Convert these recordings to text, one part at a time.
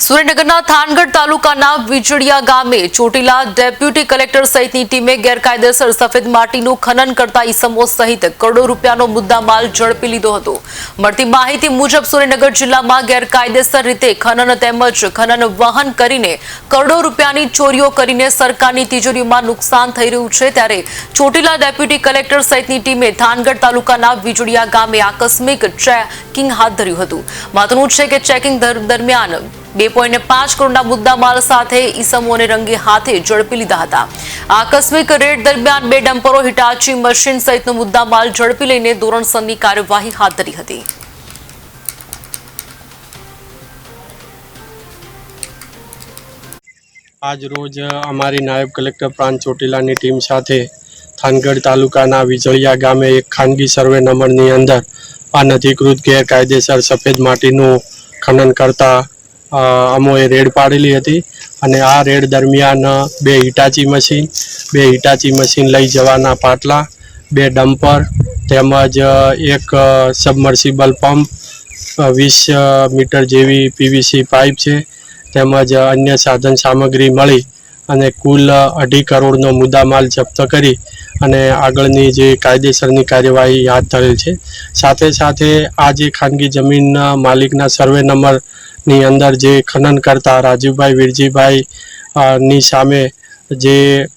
સુરેન્દ્રનગરના થાનગઢ તાલુકાના વીજળિયા ગામે ચોટીલા ડેપ્યુટી કલેક્ટર સહિતની ટીમે ગેરકાયદેસર સફેદ માટીનું ખનન કરતા ઈસમો સહિત કરોડો રૂપિયાનો મુદ્દામાલ ઝડપી લીધો હતો। મળતી માહિતી મુજબ સુરેન્દ્રનગર જિલ્લામાં ગેરકાયદેસર રીતે ખનન તેમજ ખનન વહન કરીને કરોડો રૂપિયાની ચોરીઓ કરીને સરકારની તિજોરીમાં નુકસાન થઈ રહ્યું છે। ત્યારે ચોટીલા ડેપ્યુટી કલેક્ટર સહિતની ટીમે થાનગઢ તાલુકાના વીજળિયા ગામે આકસ્મિક ચેકિંગ હાથ ધર્યું હતું। મહત્વનું છે કે ચેકિંગ દરમિયાન 2.5 કરોડના મુદ્દામાલ સાથે ઈસમોને રંગે હાથે ઝડપી લીધા હતા। આકસ્મિક રેડ દરમિયાન 2 ડમ્પરો, હિટાચી મશીન સહિતનો મુદ્દામાલ ઝડપી લઈને ધોરણસરની કાર્યવાહી હાથ ધરી હતી। આજ રોજ અમારી નાયબ કલેક્ટર પ્રાંત ચોટીલાની ટીમ સાથે થાનગઢ તાલુકાના વીજળિયા ગામે એક ખાનગી સર્વે નંબરની અંદર અનધિકૃત ગેરકાયદેસર સફેદ માટીનું ખનન કરતા અમોએ રેડ પાડેલી હતી અને આ રેડ દરમિયાન 2 હિટાચી મશીન લઈ જવાના પાટલા, 2 ડમ્પર તેમજ એક સબમર્સિબલ પંપ, 20 મીટર જેવી પીવીસી પાઇપ છે તેમજ અન્ય સાધન સામગ્રી મળી અને કુલ 2.5 કરોડનો મુદ્દામાલ જપ્ત કરી અને આગળની જે કાયદેસરની કાર્યવાહી હાથ ધરેલ છે। સાથે સાથે આ જે ખાનગી જમીનના માલિકના સર્વે નંબરની અંદર જે ખનન કરતા રાજુભાઈ વીરજીભાઈ ની સામે જે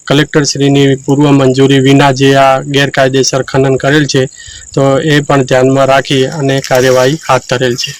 કલેક્ટરશ્રીની પૂર્વ મંજૂરી વિના જે આ ગેરકાયદેસર ખનન કરેલ છે તો એ પણ ધ્યાનમાં રાખી અને કાર્યવાહી હાથ ધરેલ છે।